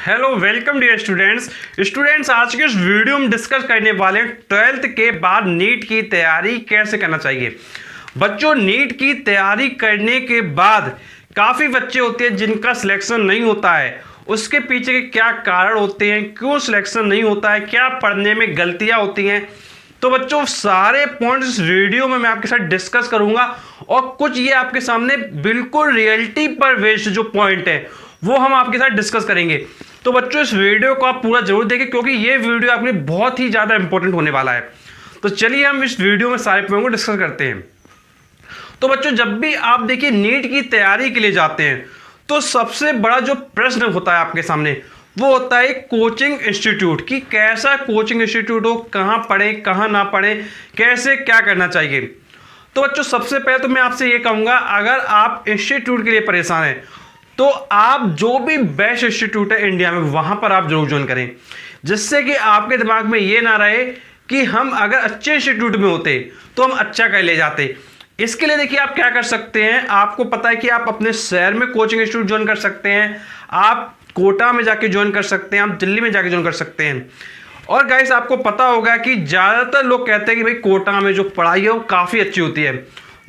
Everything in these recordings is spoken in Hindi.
हेलो वेलकम डियर स्टूडेंट्स आज के इस वीडियो में डिस्कस करने वाले हैं 12th के बाद नीट की तैयारी कैसे करना चाहिए। बच्चों, नीट की तैयारी करने के बाद काफ़ी बच्चे होते हैं जिनका सिलेक्शन नहीं होता है। उसके पीछे के क्या कारण होते हैं, क्यों सिलेक्शन नहीं होता है, क्या पढ़ने में गलतियां होती हैं। तो बच्चों, सारे पॉइंट्स इस वीडियो में मैं आपके साथ डिस्कस करूंगा और कुछ ये आपके सामने बिल्कुल रियलिटी पर बेस्ड जो पॉइंट है वो हम आपके साथ डिस्कस करेंगे। तो बच्चों, इस वीडियो को आप पूरा जरूर देखें क्योंकि ये वीडियो आपके लिए बहुत ही ज़्यादा इंपॉर्टेंट होने वाला है। तो चलिए हम इस वीडियो में सारे पॉइंट को डिस्कस करते हैं। तो बच्चों, जब भी आप देखिए नीट की तैयारी के लिए जाते हैं तो सबसे बड़ा जो प्रश्न होता है आपके सामने वो होता है कोचिंग इंस्टीट्यूट की। कैसा कोचिंग इंस्टीट्यूट हो, कहाँ पढ़े कहाँ ना पढ़े, कैसे क्या करना चाहिए। तो बच्चों, सबसे पहले तो मैं आपसे ये कहूँगा, अगर आप इंस्टीट्यूट के लिए परेशान हैं तो आप जो भी बेस्ट इंस्टीट्यूट है इंडिया में वहाँ पर आप जरूर ज्वाइन करें, जिससे कि आपके दिमाग में ये ना रहे कि हम अगर अच्छे इंस्टीट्यूट में होते तो हम अच्छा कर ले जाते। इसके लिए देखिए आप क्या कर सकते हैं। आपको पता है कि आप अपने शहर में कोचिंग इंस्टीट्यूट ज्वाइन कर सकते हैं, आप कोटा में जाके ज्वाइन कर सकते हैं, आप दिल्ली में जाके ज्वाइन कर सकते हैं। और गाइस, आपको पता होगा कि ज़्यादातर लोग कहते हैं कि भाई कोटा में जो पढ़ाई है वो काफ़ी अच्छी होती है।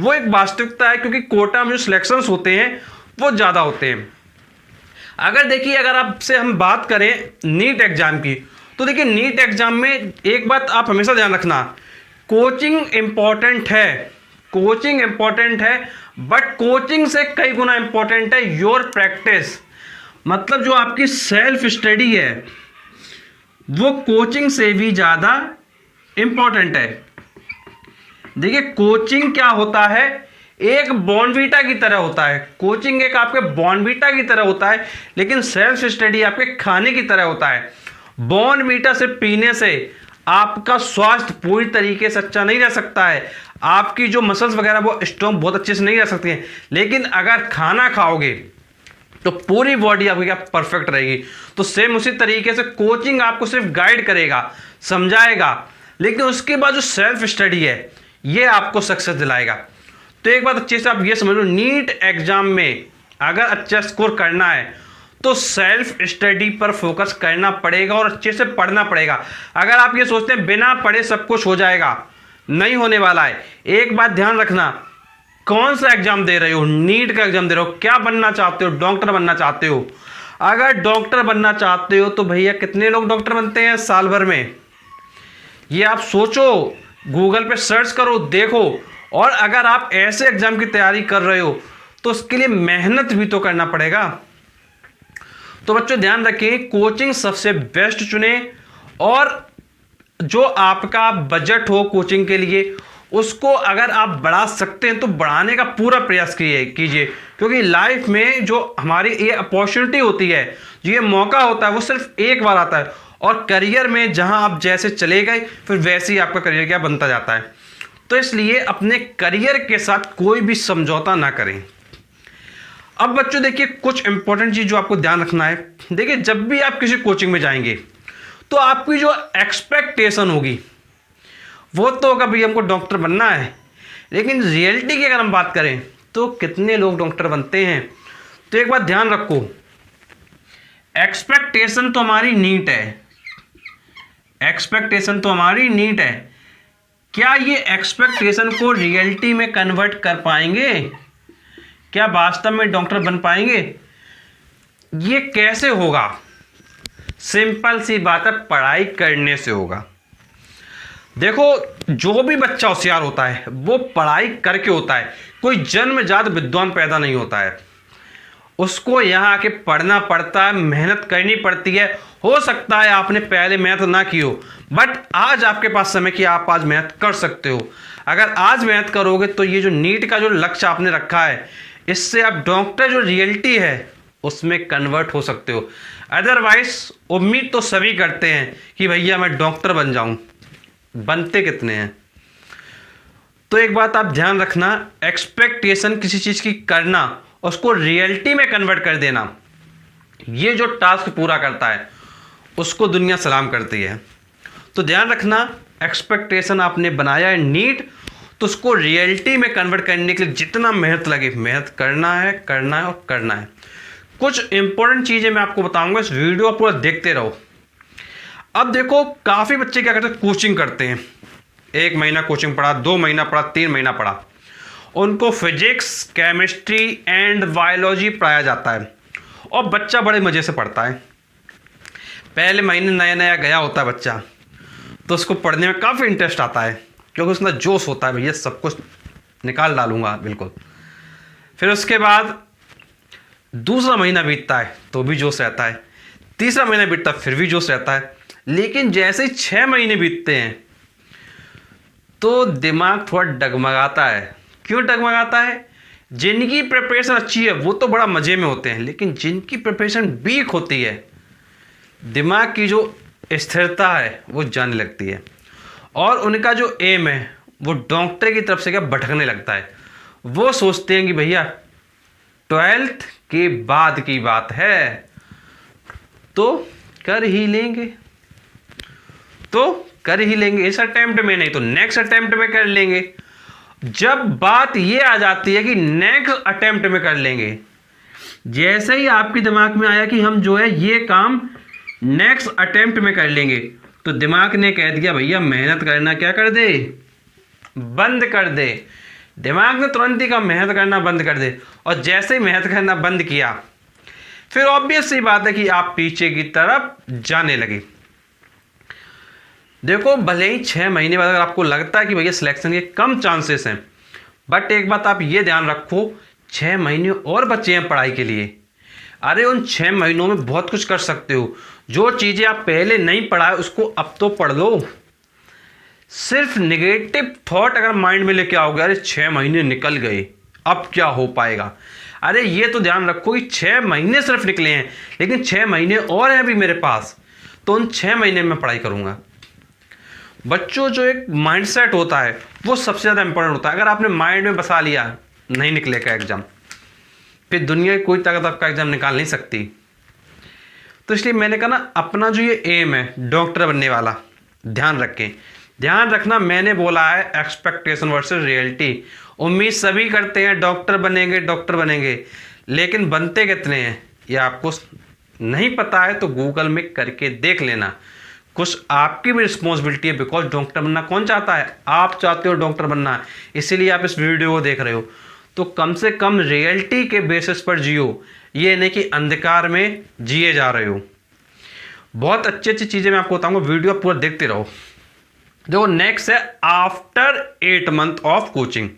वो एक वास्तविकता है क्योंकि कोटा में जो सिलेक्शंस होते हैं वो ज़्यादा होते हैं। अगर आपसे हम बात करें नीट एग्जाम की, तो देखिए नीट एग्जाम में एक बात आप हमेशा ध्यान रखना, कोचिंग इंपॉर्टेंट है, कोचिंग इंपॉर्टेंट है, बट कोचिंग से कई गुना इंपॉर्टेंट है योर प्रैक्टिस। मतलब जो आपकी सेल्फ स्टडी है वो कोचिंग से भी ज़्यादा इंपॉर्टेंट है। देखिए कोचिंग क्या होता है, एक बॉर्नवीटा की तरह होता है। कोचिंग एक आपके बॉर्नवीटा की तरह होता है, लेकिन सेल्फ स्टडी आपके खाने की तरह होता है। बॉर्नवीटा से पीने से आपका स्वास्थ्य पूरी तरीके से अच्छा नहीं रह सकता है, आपकी जो मसल्स वगैरह वो स्ट्रॉन्ग बहुत अच्छे से नहीं रह सकती हैं। लेकिन अगर खाना खाओगे तो पूरी बॉडी आपकी क्या परफेक्ट रहेगी। तो सेम उसी तरीके से कोचिंग आपको सिर्फ गाइड करेगा, समझाएगा, लेकिन उसके बाद जो सेल्फ स्टडी है ये आपको सक्सेस दिलाएगा। तो एक बात अच्छे से आप ये समझ लो, नीट एग्जाम में अगर अच्छा स्कोर करना है तो सेल्फ स्टडी पर फोकस करना पड़ेगा और अच्छे से पढ़ना पड़ेगा। अगर आप ये सोचते हैं बिना पढ़े सब कुछ हो जाएगा, नहीं होने वाला है। एक बात ध्यान रखना, कौन सा एग्जाम दे रहे हो, नीट का एग्जाम दे रहे हो, क्या बनना चाहते हो, डॉक्टर बनना चाहते हो। अगर डॉक्टर बनना चाहते हो तो भैया कितने लोग डॉक्टर बनते हैं साल भर में, ये आप सोचो, गूगल पे सर्च करो, देखो। और अगर आप ऐसे एग्जाम की तैयारी कर रहे हो तो उसके लिए मेहनत भी तो करना पड़ेगा। तो बच्चों ध्यान रखें, कोचिंग सबसे बेस्ट चुने और जो आपका बजट हो कोचिंग के लिए उसको अगर आप बढ़ा सकते हैं तो बढ़ाने का पूरा प्रयास कीजिए, क्योंकि लाइफ में जो हमारी ये अपॉर्चुनिटी होती है, जो ये मौका होता है वो सिर्फ एक बार आता है। और करियर में जहां आप जैसे चले गए फिर वैसे ही आपका करियर क्या बनता जाता है। तो इसलिए अपने करियर के साथ कोई भी समझौता ना करें। अब बच्चों देखिए कुछ इंपॉर्टेंट चीज जो आपको ध्यान रखना है। देखिए जब भी आप किसी कोचिंग में जाएंगे तो आपकी जो एक्सपेक्टेशन होगी वो तो होगा भाई हमको डॉक्टर बनना है, लेकिन रियलिटी की अगर हम बात करें तो कितने लोग डॉक्टर बनते हैं। तो एक बात ध्यान रखो, एक्सपेक्टेशन तो हमारी नीट है, एक्सपेक्टेशन तो हमारी नीट है, क्या ये एक्सपेक्टेशन को रियलिटी में कन्वर्ट कर पाएंगे, क्या वास्तव में डॉक्टर बन पाएंगे, ये कैसे होगा। सिंपल सी बात है, पढ़ाई करने से होगा। देखो जो भी बच्चा होशियार होता है वो पढ़ाई करके होता है, कोई जन्मजात विद्वान पैदा नहीं होता है। उसको यहाँ आके पढ़ना पड़ता है, मेहनत करनी पड़ती है। हो सकता है आपने पहले मेहनत ना की हो, बट आज आपके पास समय कि आप आज मेहनत कर सकते हो। अगर आज मेहनत करोगे तो ये जो नीट का जो लक्ष्य आपने रखा है इससे आप डॉक्टर जो रियलिटी है उसमें कन्वर्ट हो सकते हो। अदरवाइज उम्मीद तो सभी करते हैं कि भैया मैं डॉक्टर बन जाऊं, बनते कितने हैं। तो एक बात आप ध्यान रखना, एक्सपेक्टेशन किसी चीज़ की करना, उसको रियलिटी में कन्वर्ट कर देना, ये जो टास्क पूरा करता है उसको दुनिया सलाम करती है। तो ध्यान रखना, एक्सपेक्टेशन आपने बनाया है नीट, तो उसको रियलिटी में कन्वर्ट करने के लिए जितना मेहनत लगे मेहनत करना है, करना है और करना है। कुछ इंपॉर्टेंट चीज़ें मैं आपको बताऊंगा, इस वीडियो पूरा देखते रहो। अब देखो, काफ़ी बच्चे क्या करते हैं, कोचिंग करते हैं। 1 महीना कोचिंग पढ़ा, 2 महीना पढ़ा, 3 महीना पढ़ा, उनको फिजिक्स, केमिस्ट्री एंड बायोलॉजी पढ़ाया जाता है और बच्चा बड़े मज़े से पढ़ता है। पहले महीने नया नया गया होता है बच्चा, तो उसको पढ़ने में काफ़ी इंटरेस्ट आता है, क्योंकि उसमें जोश होता है, भैया सब कुछ निकाल डालूंगा बिल्कुल। फिर उसके बाद दूसरा महीना बीतता है तो भी जोश रहता है, तीसरा महीना बीतता है फिर भी जोश रहता है। लेकिन जैसे ही 6 महीने बीतते हैं तो दिमाग थोड़ा डगमगाता है। क्यों डगमगाता है? जिनकी प्रिपरेशन अच्छी है वो तो बड़ा मज़े में होते हैं, लेकिन जिनकी प्रिपरेशन वीक होती है, दिमाग की जो स्थिरता है वो जाने लगती है और उनका जो एम है वो डॉक्टर की तरफ से क्या भटकने लगता है। वो सोचते हैं कि भैया 12th के बाद की बात है तो कर ही लेंगे, इस अटेम्प्ट में, नहीं तो नेक्स्ट अटेम्प्ट में कर लेंगे। जब बात ये आ जाती है कि नेक्स्ट अटेम्प्ट में कर लेंगे, जैसे ही आपके दिमाग में आया कि हम जो है ये काम नेक्स्ट अटेम्प्ट में कर लेंगे, तो दिमाग ने कह दिया भैया मेहनत करना क्या कर दे, बंद कर दे। दिमाग ने तुरंत ही कहा मेहनत करना बंद कर दे, और जैसे ही मेहनत करना बंद किया फिर ऑब्वियस सी बात है कि आप पीछे की तरफ जाने लगे। देखो, भले ही 6 महीने बाद अगर आपको लगता है कि भैया सिलेक्शन के कम चांसेस हैं, बट एक बात आप ये ध्यान रखो, 6 महीने और बचे हैं पढ़ाई के लिए। अरे उन 6 महीनों में बहुत कुछ कर सकते हो। जो चीज़ें आप पहले नहीं पढ़ाए उसको अब तो पढ़ लो। सिर्फ नेगेटिव थॉट अगर माइंड में लेके आओगे, अरे 6 महीने निकल गए अब क्या हो पाएगा, अरे ये तो ध्यान रखो कि 6 महीने सिर्फ निकले हैं, लेकिन 6 महीने और हैं अभी मेरे पास, तो उन 6 महीने में पढ़ाई करूँगा। बच्चों, जो एक माइंडसेट होता है वो सबसे ज़्यादा इंपॉर्टेंट होता है। अगर आपने माइंड में बसा लिया नहीं निकलेगा एग्ज़ाम, फिर दुनिया की कोई ताकत आपका एग्ज़ाम निकाल नहीं सकती। तो इसलिए मैंने कहा ना, अपना जो ये एम है डॉक्टर बनने वाला, ध्यान रखें। ध्यान रखना, मैंने बोला है एक्सपेक्टेशन वर्सेस रियलिटी। उम्मीद सभी करते हैं डॉक्टर बनेंगे, लेकिन बनते कितने हैं ये आपको नहीं पता है तो गूगल में करके देख लेना। कुछ आपकी भी रिस्पॉन्सिबिलिटी है, बिकॉज डॉक्टर बनना कौन चाहता है? आप चाहते हो डॉक्टर बनना, इसीलिए आप इस वीडियो को देख रहे हो। तो कम से कम रियलिटी के बेसिस पर जियो, ये नहीं कि अंधकार में जिए जा रहे हो। बहुत अच्छी चीज़ें मैं आपको बताऊंगा, वीडियो पूरा देखते रहो। देखो, नेक्स्ट है आफ्टर 8 मंथ ऑफ कोचिंग।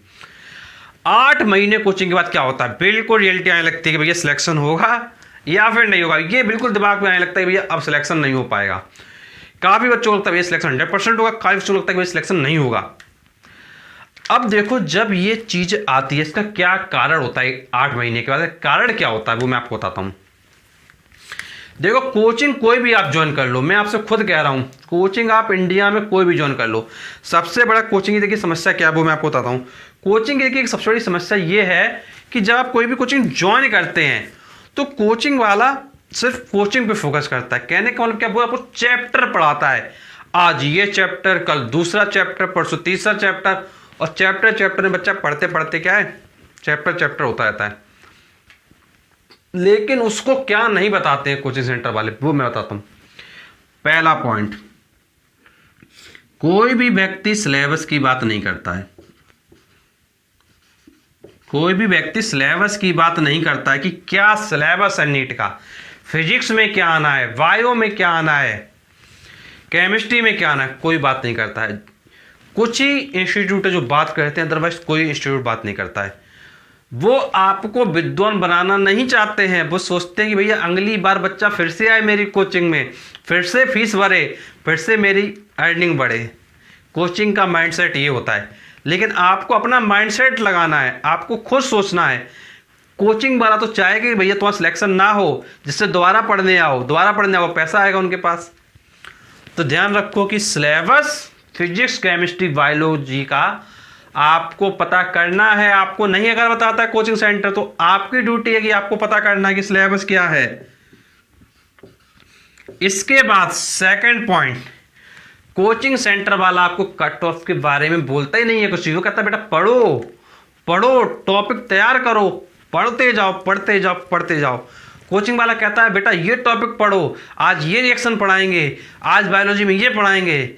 8 महीने कोचिंग के बाद क्या होता है? बिल्कुल रियलिटी आने लगती है कि भैया सिलेक्शन होगा या फिर नहीं होगा। ये बिल्कुल दिमाग में आने लगता है भैया अब सिलेक्शन नहीं हो पाएगा। काफ़ी बच्चों को लगता है भैया सिलेक्शन 100% होगा, काफ़ी बच्चों को लगता है भैया सिलेक्शन नहीं होगा। अब देखो, जब ये चीज़ आती है इसका क्या कारण होता है 8 महीने के बाद, कारण क्या होता है वो मैं आपको बताता हूँ। देखो, कोचिंग कोई भी आप ज्वाइन कर लो, मैं आपसे खुद कह रहा हूँ, कोचिंग आप इंडिया में कोई भी ज्वाइन कर लो। सबसे बड़ा कोचिंग की देखिए समस्या क्या है वो मैं आपको बताता हूँ। कोचिंग की देखिए सबसे बड़ी समस्या ये है कि जब आप कोई भी कोचिंग ज्वाइन करते हैं तो कोचिंग वाला सिर्फ कोचिंग पे फोकस करता है। कहने का मतलब क्या, वो आपको चैप्टर पढ़ाता है, आज ये चैप्टर, कल दूसरा चैप्टर, परसों तीसरा चैप्टर, और चैप्टर में बच्चा पढ़ते पढ़ते क्या है, चैप्टर होता रहता है। लेकिन उसको क्या नहीं बताते हैं कोचिंग सेंटर वाले, वो मैं बताता हूं। पहला पॉइंट, कोई भी व्यक्ति सिलेबस की बात नहीं करता है। कोई भी व्यक्ति सिलेबस की बात नहीं करता है कि क्या सिलेबस है नीट का, फिजिक्स में क्या आना है, बायो में क्या आना है, केमिस्ट्री में क्या आना है, कोई बात नहीं करता है। कुछ ही इंस्टीट्यूट है जो बात करते हैं, अदरवाइज कोई इंस्टीट्यूट बात नहीं करता है। वो आपको विद्वान बनाना नहीं चाहते हैं, वो सोचते हैं कि भैया अगली बार बच्चा फिर से आए मेरी कोचिंग में, फिर से फीस भरे, फिर से मेरी अर्निंग बढ़े। कोचिंग का माइंडसेट ये होता है। लेकिन आपको अपना माइंडसेट लगाना है, आपको खुद सोचना है। कोचिंग वाला तो चाहेगा कि भैया तुम्हारा सिलेक्शन ना हो, जिससे दोबारा पढ़ने आओ, पैसा आएगा उनके पास। तो ध्यान रखो कि सिलेबस फिजिक्स, केमिस्ट्री, बायोलॉजी का आपको पता करना है। आपको नहीं अगर बताता है कोचिंग सेंटर, तो आपकी ड्यूटी है कि आपको पता करना है कि सिलेबस क्या है। इसके बाद सेकंड पॉइंट, कोचिंग सेंटर वाला आपको कट ऑफ के बारे में बोलता ही नहीं है कुछ। वो कहता है बेटा पढ़ो, टॉपिक तैयार करो, पढ़ते जाओ। कोचिंग वाला कहता है बेटा ये टॉपिक पढ़ो, आज ये रिएक्शन पढ़ाएंगे, आज बायोलॉजी में ये पढ़ाएंगे,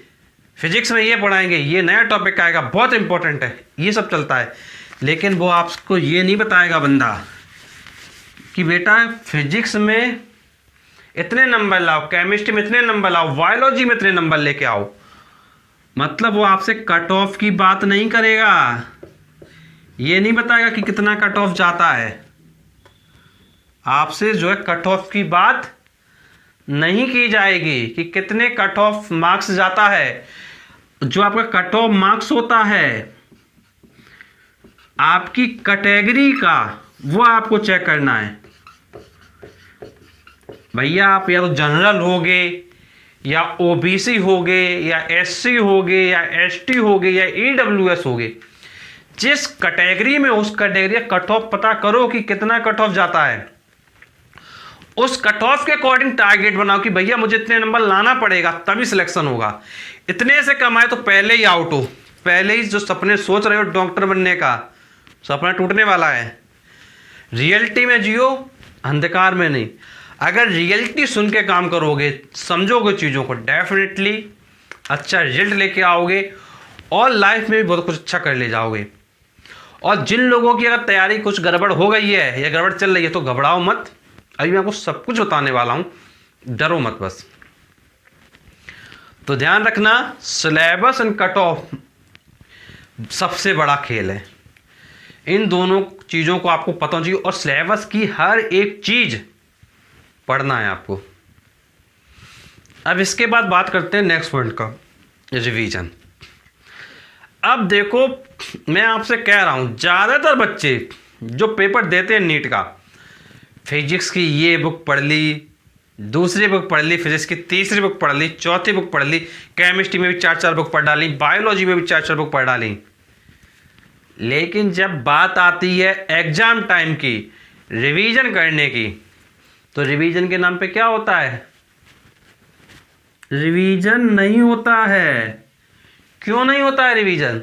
फिजिक्स में ये पढ़ाएंगे, ये नया टॉपिक आएगा बहुत इंपॉर्टेंट है, ये सब चलता है। लेकिन वो आपको ये नहीं बताएगा बंदा कि बेटा फिजिक्स में इतने नंबर लाओ, केमिस्ट्री में इतने नंबर लाओ, बायोलॉजी में इतने नंबर लेके आओ। मतलब वो आपसे कट ऑफ की बात नहीं करेगा, ये नहीं बताएगा कि कितना कट ऑफ जाता है। आपसे जो है कट ऑफ की बात नहीं की जाएगी कि कितने कट ऑफ मार्क्स जाता है। जो आपका कट ऑफ मार्क्स होता है आपकी कैटेगरी का, वो आपको चेक करना है। भैया आप या तो जनरल होगे या ओबीसी होगे या एससी होगे या एसटी होगे या ईडब्ल्यूएस होगे, जिस कैटेगरी में उस कैटेगरी का कट ऑफ पता करो कि कितना कट ऑफ जाता है। उस कट ऑफ के अकॉर्डिंग टारगेट बनाओ कि भैया मुझे इतने नंबर लाना पड़ेगा तभी सिलेक्शन होगा। इतने से कम आए तो पहले ही आउट हो, पहले ही जो सपने सोच रहे हो डॉक्टर बनने का, सपना टूटने वाला है। रियलिटी में जियो, अंधकार में नहीं। अगर रियलिटी सुन के काम करोगे, समझोगे चीज़ों को, डेफिनेटली अच्छा रिजल्ट लेके आओगे और लाइफ में भी बहुत कुछ अच्छा कर ले जाओगे। और जिन लोगों की अगर तैयारी कुछ गड़बड़ हो गई है या गड़बड़ चल रही है तो घबराओ मत, अभी मैं आपको सब कुछ बताने वाला हूँ, डरो मत बस। तो ध्यान रखना, सिलेबस एंड कट ऑफ सबसे बड़ा खेल है। इन दोनों चीज़ों को आपको पता होना चाहिए और सिलेबस की हर एक चीज़ पढ़ना है आपको। अब इसके बाद बात करते हैं नेक्स्ट पॉइंट का, रिवीजन। अब देखो मैं आपसे कह रहा हूँ, ज़्यादातर बच्चे जो पेपर देते हैं नीट का, फिजिक्स की ये बुक पढ़ ली, दूसरी बुक पढ़ ली, फिजिक्स की तीसरी बुक पढ़ ली, चौथी बुक पढ़ ली, केमिस्ट्री में भी 4-4 बुक पढ़ डाली, बायोलॉजी में भी 4-4 बुक पढ़ डाली। लेकिन जब बात आती है एग्जाम टाइम की, रिवीजन करने की, तो रिवीजन के नाम पे क्या होता है? रिवीजन नहीं होता है। क्यों नहीं होता है रिवीजन?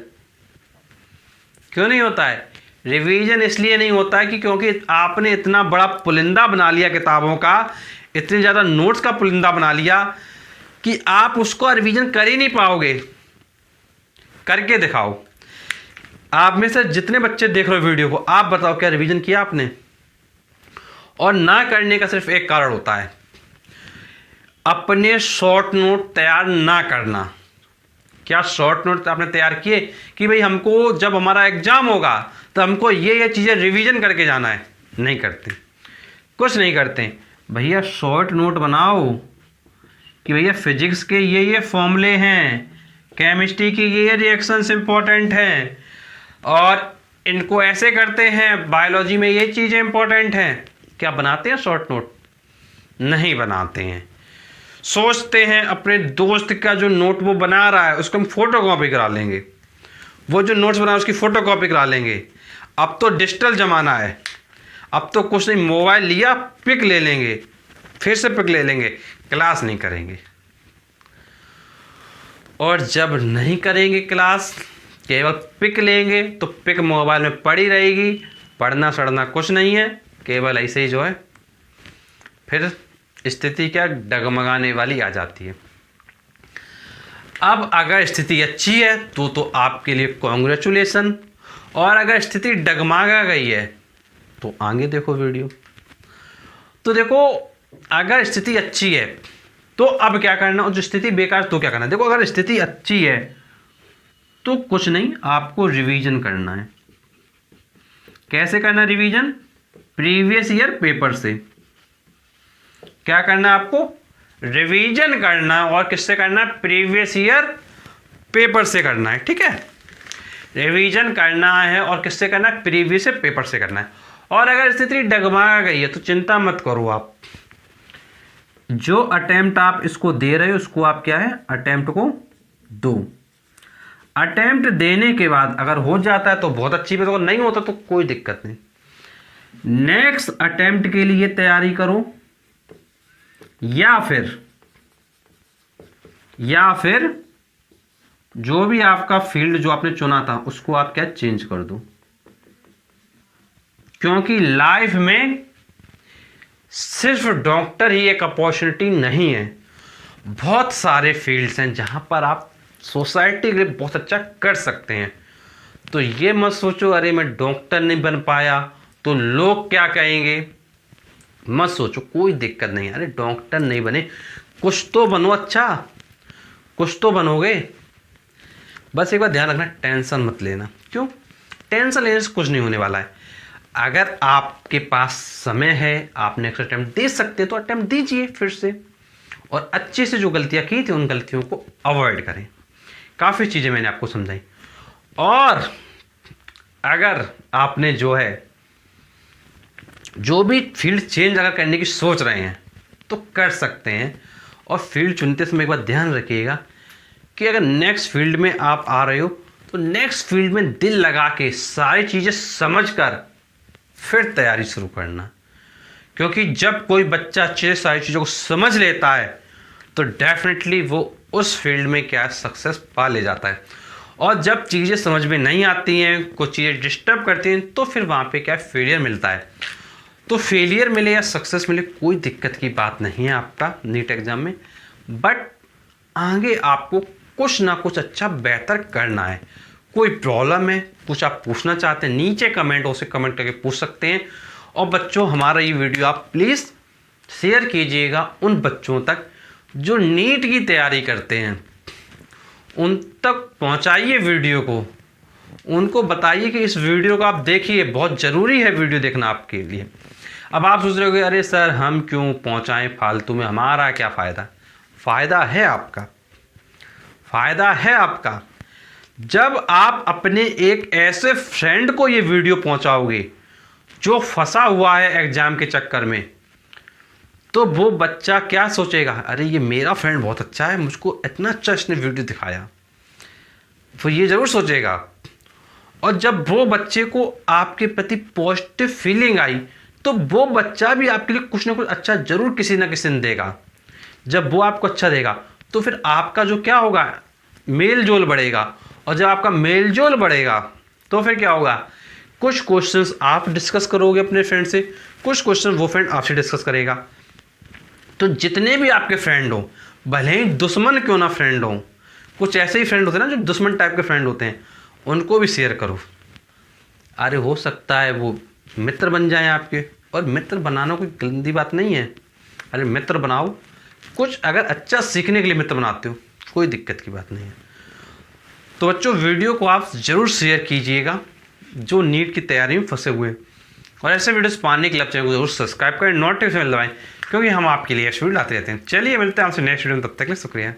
क्यों नहीं होता है? रिवीजन इसलिए नहीं होता है कि क्योंकि आपने इतना बड़ा पुलिंदा बना लिया किताबों का, इतने ज़्यादा नोट्स का पुलिंदा बना लिया कि आप उसको रिवीजन कर ही नहीं पाओगे। करके दिखाओ। आप में से जितने बच्चे देख रहे हो वीडियो को, आप बताओ क्या रिवीजन किया आपने? और ना करने का सिर्फ एक कारण होता है, अपने शॉर्ट नोट तैयार ना करना। क्या शॉर्ट नोट आपने तैयार किए कि भाई हमको जब हमारा एग्जाम होगा तो हमको ये चीज़ें रिवीजन करके जाना है? नहीं करते, कुछ नहीं करते। भैया शॉर्ट नोट बनाओ कि भैया फिजिक्स के ये फॉर्मूले हैं, केमिस्ट्री की ये रिएक्शंस इंपॉर्टेंट हैं और इनको ऐसे करते हैं, बायोलॉजी में ये चीज़ें इंपॉर्टेंट हैं। क्या बनाते हैं शॉर्ट नोट? नहीं बनाते हैं। सोचते हैं अपने दोस्त का जो नोट वो बना रहा है उसको हम फोटो कॉपी करा लेंगे, वो जो नोट्स बना उसकी फ़ोटो कॉपी करा लेंगे। अब तो डिजिटल ज़माना है, अब तो कुछ नहीं, मोबाइल लिया पिक ले लेंगे, फिर से पिक ले लेंगे, क्लास नहीं करेंगे। और जब नहीं करेंगे क्लास, केवल पिक लेंगे, तो पिक मोबाइल में पड़ी रहेगी, पढ़ना सड़ना कुछ नहीं है, केवल ऐसे ही जो है फिर स्थिति क्या डगमगाने वाली आ जाती है। अब अगर स्थिति अच्छी है तो आपके लिए कॉन्ग्रेचुलेसन, और अगर स्थिति डगमगा गई है तो आगे देखो वीडियो। तो देखो अगर स्थिति अच्छी है तो अब क्या करना, और जो स्थिति बेकार तो क्या करना। देखो अगर स्थिति अच्छी है तो कुछ नहीं, आपको रिवीजन करना है। कैसे करना रिवीजन? प्रीवियस ईयर पेपर से। क्या करना है आपको? रिवीजन करना। और किससे करना है? प्रीवियस ईयर पेपर से करना है। ठीक है, रिवीजन करना है और किससे करना है? प्रीवियस ईयर पेपर से करना है। और अगर स्थिति डगमगा गई है तो चिंता मत करो, आप जो अटेम्प्ट आप इसको दे रहे हो उसको आप क्या है, अटेम्प्ट को दो। अटेम्प्ट देने के बाद अगर हो जाता है तो बहुत अच्छी बात, अगर नहीं होता तो कोई दिक्कत नहीं। नेक्स्ट अटेम्प्ट के लिए तैयारी करो, या फिर जो भी आपका फील्ड जो आपने चुना था उसको आप क्या चेंज कर दो। क्योंकि लाइफ में सिर्फ डॉक्टर ही एक अपॉर्चुनिटी नहीं है, बहुत सारे फील्ड्स हैं जहाँ पर आप सोसाइटी के लिए बहुत अच्छा कर सकते हैं। तो ये मत सोचो अरे मैं डॉक्टर नहीं बन पाया तो लोग क्या कहेंगे, मत सोचो, कोई दिक्कत नहीं। अरे डॉक्टर नहीं बने, कुछ तो बनो, अच्छा कुछ तो बनोगे। बस एक बार ध्यान रखना, टेंशन मत लेना। क्यों? टेंशन लेने से कुछ नहीं होने वाला है। अगर आपके पास समय है, आपने एक्स्ट्रा अटेम्प्ट दे सकते तो अटेम्प्ट दीजिए फिर से, और अच्छे से जो गलतियां की थी उन गलतियों को अवॉइड करें। काफ़ी चीज़ें मैंने आपको समझाई। और अगर आपने जो भी फील्ड चेंज अगर करने की सोच रहे हैं तो कर सकते हैं। और फील्ड चुनते समय एक बार ध्यान रखिएगा कि अगर नेक्स्ट फील्ड में आप आ रहे हो तो नेक्स्ट फील्ड में दिल लगा के सारी चीज़ें समझकर फिर तैयारी शुरू करना। क्योंकि जब कोई बच्चा अच्छे से सारी चीज़ों को समझ लेता है तो डेफिनेटली वो उस फील्ड में क्या सक्सेस पा ले जाता है। और जब चीज़ें समझ में नहीं आती हैं, कुछ चीज़ें डिस्टर्ब करती हैं, तो फिर वहाँ पे क्या फेलियर मिलता है। तो फेलियर मिले या सक्सेस मिले कोई दिक्कत की बात नहीं है आपका नीट एग्ज़ाम में, बट आगे आपको कुछ ना कुछ अच्छा बेहतर करना है। कोई प्रॉब्लम है, कुछ आप पूछना चाहते हैं, नीचे कमेंट से कमेंट करके पूछ सकते हैं। और बच्चों, हमारा ये वीडियो आप प्लीज़ शेयर कीजिएगा उन बच्चों तक जो नीट की तैयारी करते हैं, उन तक पहुंचाइए वीडियो को। उनको बताइए कि इस वीडियो को आप देखिए, बहुत ज़रूरी है वीडियो देखना आपके लिए। अब आप सोच रहे होगे अरे सर हम क्यों पहुंचाएं फालतू में, हमारा क्या फ़ायदा। फ़ायदा है आपका, फ़ायदा है आपका। जब आप अपने एक ऐसे फ्रेंड को ये वीडियो पहुंचाओगे जो फंसा हुआ है एग्ज़ाम के चक्कर में, तो वो बच्चा क्या सोचेगा, अरे ये मेरा फ्रेंड बहुत अच्छा है, मुझको इतना अच्छा इसने वीडियो दिखाया, तो ये ज़रूर सोचेगा। और जब वो बच्चे को आपके प्रति पॉजिटिव फीलिंग आई तो वो बच्चा भी आपके लिए कुछ ना कुछ अच्छा ज़रूर किसी ना किसी ने देगा। जब वो आपको अच्छा देगा तो फिर आपका जो क्या होगा, मेल जोल बढ़ेगा। और जब आपका मेल जोल बढ़ेगा तो फिर क्या होगा, कुछ क्वेश्चंस आप डिस्कस करोगे अपने फ्रेंड से, कुछ क्वेश्चन वो फ्रेंड आपसे डिस्कस करेगा। तो जितने भी आपके फ्रेंड हो, भले ही दुश्मन क्यों ना फ्रेंड हो, कुछ ऐसे ही फ्रेंड होते हैं ना जो दुश्मन टाइप के फ्रेंड होते हैं, उनको भी शेयर करो। अरे हो सकता है वो मित्र बन जाएं आपके, और मित्र बनाना कोई गंदी बात नहीं है। अरे मित्र बनाओ, कुछ अगर अच्छा सीखने के लिए मित्र बनाते हो, कोई दिक्कत की बात नहीं है। तो बच्चों, वीडियो को आप ज़रूर शेयर कीजिएगा जो नीट की तैयारी में फंसे हुए हैं। और ऐसे वीडियोस पाने के लिए चैनल को जरूर सब्सक्राइब करें, नोटिफिकेशन दबाएं, क्योंकि हम आपके लिए ऐसे वीडियो लाते रहते हैं। चलिए मिलते हैं आपसे नेक्स्ट वीडियो में, तब तक के लिए शुक्रिया।